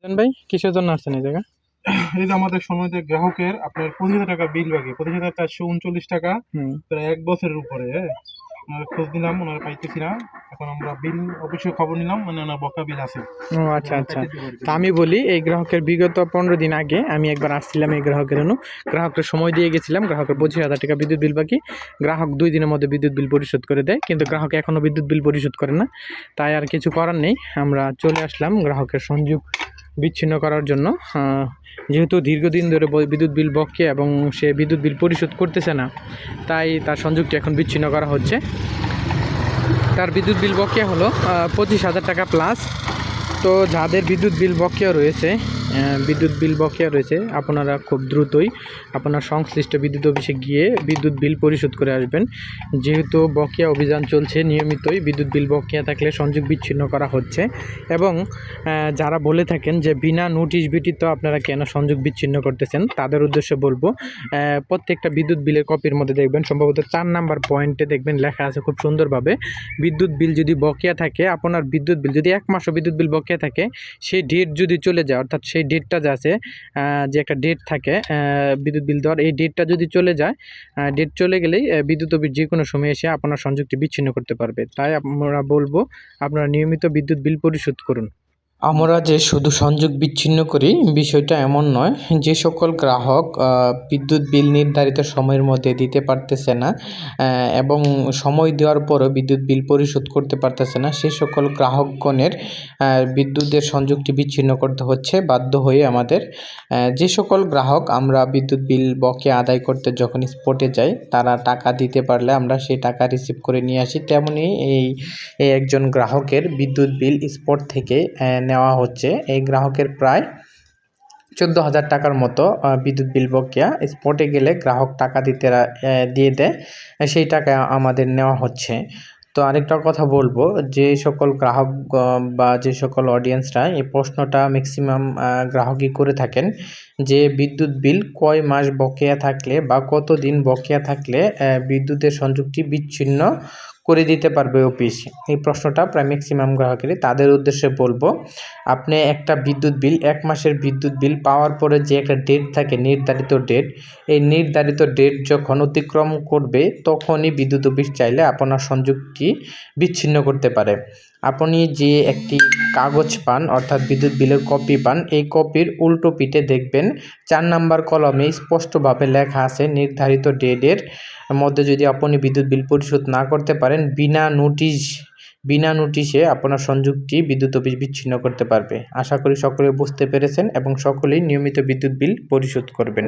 ভাই কিসের জন্য আসছেন এই জায়গা? এই যে আমাদের সময়তে গ্রাহকের আপনার 25,000 টাকা বিল বাকি, 25,439 টাকা, হুম। প্রায় 1 বছরের উপরে। হ্যাঁ, ওনার খোঁজ নিলাম, ওনারা পাইতেছি না। এখন আমরা বিল অফিসে খবর নিলাম, মানে ওনার বকা বিল আছে। ও এখন আচ্ছা আমরা আচ্ছা। কাইতে দিব আর কি তা আমি বিলটা। বলি, এই গ্রাহকের বিগত 15 দিন আগে আমি একবার আসছিলাম এই গ্রাহকের সময় দিয়ে গেছিলাম। গ্রাহকের 25,000 টাকা বিদ্যুৎ বিল বাকি। গ্রাহক 2 দিনের মধ্যে বিদ্যুৎ বিল পরিশোধ করে দেয়, কিন্তু গ্রাহক এখনও বিদ্যুৎ বিল পরিশোধ করে না। তাই আর কিছু করার নেই, আমরা চলে আসলাম গ্রাহকের সংযোগ বিচ্ছিন্ন করার জন্য। যেহেতু দীর্ঘদিন ধরে বিদ্যুৎ বিল বকেয়া এবং সে বিদ্যুৎ বিল পরিশোধ করতেছে না, তাই তার সংযোগটি এখন বিচ্ছিন্ন করা হচ্ছে। তার বিদ্যুৎ বিল বকেয়া হলো 25,000 টাকা প্লাস। তো যাদের বিদ্যুৎ বিল বকেয়া রয়েছে আপনারা খুব দ্রুতই আপনার সংশ্লিষ্ট বিদ্যুৎ অফিসে গিয়ে বিদ্যুৎ বিল পরিশোধ করে আসবেন। যেহেতু বকেয়া অভিযান চলছে, নিয়মিতই বিদ্যুৎ বিল বকেয়া থাকলে সংযোগ বিচ্ছিন্ন করা হচ্ছে। এবং যারা বলে থাকেন যে বিনা নোটিশ ব্যতীত আপনারা কেন সংযোগ বিচ্ছিন্ন করতেছেন, তাদের উদ্দেশ্যে বলবো, প্রত্যেকটা বিদ্যুৎ বিলের কপির মধ্যে দেখবেন, সম্ভবত 4 নাম্বার পয়েন্টে দেখবেন লেখা আছে খুব সুন্দরভাবে, বিদ্যুৎ বিল যদি বকেয়া থাকে, আপনার বিদ্যুৎ বিল যদি 1 মাসও বিদ্যুৎ বিল বকেয়া থাকে, সেই ডেট যদি চলে যায়, অর্থাৎ সেই ডেটটা যে আছে, যে একটা ডেট থাকে বিদ্যুৎ বিল দেওয়ার, এই ডেটটা যদি চলে যায়, ডেট চলে গেলেই বিদ্যুৎ অফিস যে কোনো সময় এসে আপনার সংযোগটি বিচ্ছিন্ন করতে পারবে। তাই আমরা বলবো আপনারা নিয়মিত বিদ্যুৎ বিল পরিশোধ করুন। আমরা যে শুধু সংযোগ বিচ্ছিন্ন করি, বিষয়টা এমন নয়। যে সকল গ্রাহক বিদ্যুৎ বিল নির্ধারিত সময়ের মধ্যে দিতে পারতেছে না এবং সময় দেওয়ার পরও বিদ্যুৎ বিল পরিশোধ করতে পারতেছে না, সে সকল গ্রাহকগণের বিদ্যুতের সংযোগটি বিচ্ছিন্ন করতে হচ্ছে বাধ্য হয়ে আমাদের। যে সকল গ্রাহক আমরা বিদ্যুৎ বিল বকেয়া আদায় করতে যখন স্পটে যাই, তারা টাকা দিতে পারলে আমরা সেই টাকা রিসিভ করে নিয়ে আসি। তেমনি এই একজন গ্রাহকের বিদ্যুৎ বিল স্পট থেকে নেওয়া হচ্ছে। এই গ্রাহকের প্রায় 14,000 টাকার মতো বিদ্যুৎ বিল বকেয়া। স্পটে গেলে গ্রাহক টাকা দিয়ে দেয়, সেই টাকা আমাদের নেওয়া হচ্ছে। তো আরেকটা কথা বলবো, যে সকল গ্রাহক বা যে সকল অডিয়েন্সরা এই প্রশ্নটা ম্যাক্সিমাম গ্রাহকই করে থাকেন, যে বিদ্যুৎ বিল কয় মাস বকেয়া থাকলে বা কত দিন বকেয়া থাকলে বিদ্যুতের সংযোগটি বিচ্ছিন্ন করে দিতে পারবে অফিস। এই প্রশ্নটা প্রায় ম্যাক্সিমাম গ্রাহকেরই। তাদের উদ্দেশ্যে বলবো, আপনি একটা বিদ্যুৎ বিল 1 মাসের বিদ্যুৎ বিল পাওয়ার পরে যে একটা ডেট থাকে, নির্ধারিত ডেট, এই নির্ধারিত ডেট যখন অতিক্রম করবে, তখনই বিদ্যুৎ অফিস চাইলে আপনার সংযোগটি বিচ্ছিন্ন করতে পারে। আপনি যে একটি কাগজ পান, অর্থাৎ বিদ্যুৎ বিলের কপি পান, এই কপির উল্টো পিঠে দেখবেন 4 নাম্বার কলমে স্পষ্টভাবে লেখা আছে, নির্ধারিত ডেটের মধ্যে যদি আপনি বিদ্যুৎ বিল পরিশোধ না করতে পারেন, বিনা নোটিশে আপনার সংযোগটি বিদ্যুৎ অফিস বিচ্ছিন্ন করতে পারবে। আশা করি সকলে বুঝতে পেরেছেন এবং সকলেই নিয়মিত বিদ্যুৎ বিল পরিশোধ করবেন।